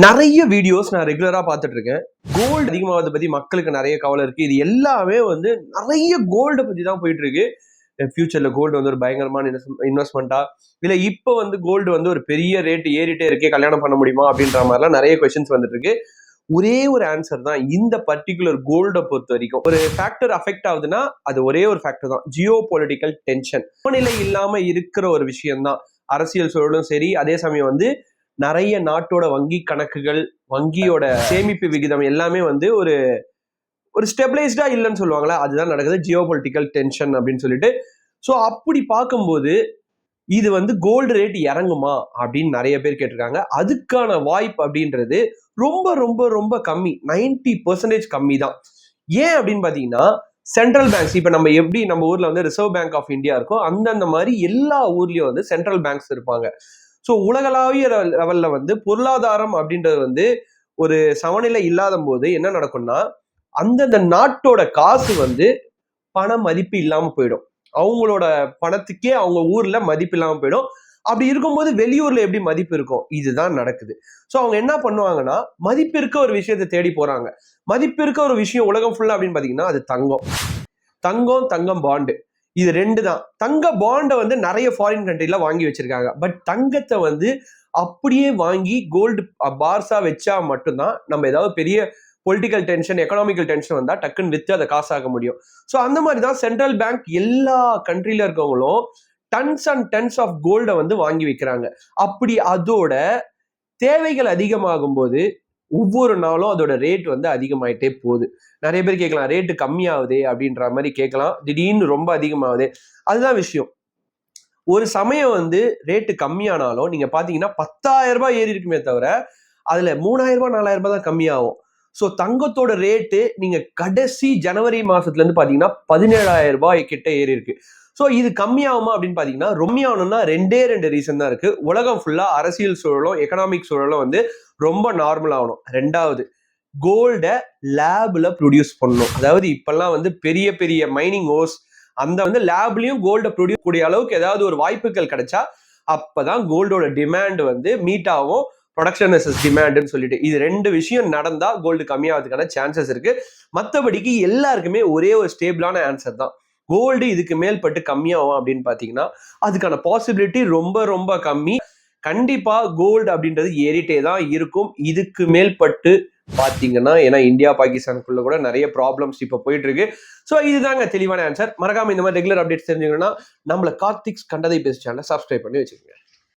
நிறைய வீடியோஸ் நான் ரெகுலரா பார்த்துட்டு இருக்கேன். கோல்டு அதிகமாவதை பத்தி மக்களுக்கு நிறைய கவலை இருக்கு. இது எல்லாமே நிறைய கோல்டு பத்தி தான் போயிட்டு இருக்கு. ஃபியூச்சர்ல கோல்டு ஒரு பயங்கரமான இன்வெஸ்ட்மெண்டா, இல்ல இப்ப கோல்டு ஒரு பெரிய ரேட் ஏறிட்டே இருக்கே, கல்யாணம் பண்ண முடியுமா அப்படின்ற மாதிரிலாம் நிறைய கொஸ்டின்ஸ் வந்துட்டு இருக்கு. ஒரே ஒரு ஆன்சர் தான் இந்த பர்டிகுலர் கோல்டை பொறுத்த வரைக்கும். ஒரு ஃபேக்டர் அஃபெக்ட் ஆகுதுன்னா அது ஒரே ஒரு ஃபேக்டர் தான், ஜியோ பொலிட்டிக்கல் டென்ஷன். சமநிலை இல்லாம இருக்கிற ஒரு விஷயம் தான் அரசியல் சூழலும் சரி. அதே சமயம் நிறைய நாட்டோட வங்கி கணக்குகள், வங்கியோட சேமிப்பு விகிதம் எல்லாமே ஒரு ஒரு ஸ்டெபிளைஸ்டா இல்லைன்னு சொல்லுவாங்களா, அதுதான் நடக்குது, ஜியோ பொலிட்டிக்கல் டென்ஷன் அப்படின்னு சொல்லிட்டு. ஸோ அப்படி பார்க்கும்போது இது கோல்டு ரேட் இறங்குமா அப்படின்னு நிறைய பேர் கேட்டிருக்காங்க. அதுக்கான வாய்ப்பு அப்படின்றது ரொம்ப ரொம்ப ரொம்ப கம்மி, 90% கம்மி தான். ஏன் அப்படின்னு பாத்தீங்கன்னா, சென்ட்ரல் பேங்க்ஸ், இப்ப நம்ம எப்படி நம்ம ஊர்ல ரிசர்வ் பேங்க் ஆஃப் இந்தியா இருக்கோ அந்தந்த மாதிரி எல்லா ஊர்லயும் சென்ட்ரல் பேங்க்ஸ் இருப்பாங்க. ஸோ உலகளாவிய லெவல்ல பொருளாதாரம் அப்படின்றது ஒரு சமநிலை இல்லாத போது என்ன நடக்கும்னா, அந்தந்த நாட்டோட காசு பண மதிப்பு இல்லாம போயிடும். அவங்களோட பணத்துக்கே அவங்க ஊர்ல மதிப்பு இல்லாம போயிடும். அப்படி இருக்கும்போது வெளியூர்ல எப்படி மதிப்பு இருக்கும்? இதுதான் நடக்குது. ஸோ அவங்க என்ன பண்ணுவாங்கன்னா, மதிப்பு இருக்க ஒரு விஷயத்தை தேடி போறாங்க. மதிப்பு இருக்க ஒரு விஷயம் உலகம் ஃபுல்லா அப்படின்னு பாத்தீங்கன்னா அது தங்கம். தங்கம் பாண்டு, இது ரெண்டு தான். தங்க பாண்டை நிறைய ஃபாரின் கண்ட்ரில வாங்கி வச்சிருக்காங்க. பட் தங்கத்தை அப்படியே வாங்கி கோல்டு பார்ஸா வச்சா மட்டும்தான் நம்ம ஏதாவது பெரிய பொலிட்டிக்கல் டென்ஷன், எக்கனாமிக்கல் டென்ஷன் வந்தா டக்குன்னு வித்து அதை காசாக்க முடியும். ஸோ அந்த மாதிரி தான் சென்ட்ரல் பேங்க் எல்லா கண்ட்ரில இருக்கவங்களும் டன்ஸ் அண்ட் டன்ஸ் ஆஃப் கோல்டை வாங்கி வைக்கிறாங்க. அப்படி அதோட தேவைகள் அதிகமாகும் போது ஒவ்வொரு நாளும் அதோட ரேட் அதிகமாயிட்டே போகுது. நிறைய பேர் கேட்கலாம், ரேட்டு கம்மியாகுதே அப்படின்ற மாதிரி கேட்கலாம், திடீர்னு ரொம்ப அதிகமாகுது. அதுதான் விஷயம். ஒரு சமயம் ரேட்டு கம்மியானாலும் நீங்க பாத்தீங்கன்னா 10,000 ரூபாய் ஏறி இருக்குமே தவிர அதுல 3,000 ரூபாய் 4,000 ரூபாய் தான் கம்மியாகும். ஸோ தங்கத்தோட ரேட்டு நீங்க கடைசி ஜனவரி மாசத்துல இருந்து பாத்தீங்கன்னா 17,000 ரூபாய் கிட்ட ஏறி இருக்கு. ஸோ இது கம்மியாகுமா அப்படின்னு பாத்தீங்கன்னா, கம்மியாகணும்னா ரெண்டு ரீசன் தான் இருக்கு. உலகம் ஃபுல்லா அரசியல் சூழலும் எக்கனாமிக் சூழலும் ரொம்ப நார்மல் ஆகணும். ரெண்டாவது, கோல்டை லேப்ல ப்ரொடியூஸ் பண்ணணும். அதாவது இப்பெல்லாம் பெரிய பெரிய மைனிங் ஓஸ் அந்த லேப்லயும் கோல்டை ப்ரொடியூஸ் கூடிய அளவுக்கு ஏதாவது ஒரு வாய்ப்புகள் கிடைச்சா அப்பதான் கோல்டோட டிமாண்ட் மீட் ஆகும். ப்ரொடக்ஷன் வெர்சஸ் டிமாண்ட்னு சொல்லிட்டு இது ரெண்டு விஷயம் நடந்தா கோல்டு கம்மியாகிறதுக்கான சான்சஸ் இருக்கு. மற்றபடிக்கு எல்லாருக்குமே ஒரே ஒரு ஸ்டேபிளான ஆன்சர் தான், கோல்டு இதுக்கு மேல்பட்டு கம்மியாகும் அப்படின்னு பாத்தீங்கன்னா அதுக்கான பாசிபிலிட்டி ரொம்ப ரொம்ப கம்மி. கண்டிப்பா கோல்டு அப்படின்றது ஏறிட்டே தான் இருக்கும் இதுக்கு மேல்பட்டு பாத்தீங்கன்னா. ஏன்னா இந்தியா பாகிஸ்தானுக்குள்ள கூட நிறைய ப்ராப்ளம்ஸ் இப்ப போயிட்டு இருக்கு. ஸோ இதுதாங்க தெளிவான ஆன்சர். மறக்காம இந்த மாதிரி ரெகுலர் அப்டேட்ஸ் தெரிஞ்சுக்கணும்னா நம்மள கார்த்திக்ஸ் கண்டதை பேச சேனலை சப்ஸ்கிரைப் பண்ணி வச்சுக்கோங்க.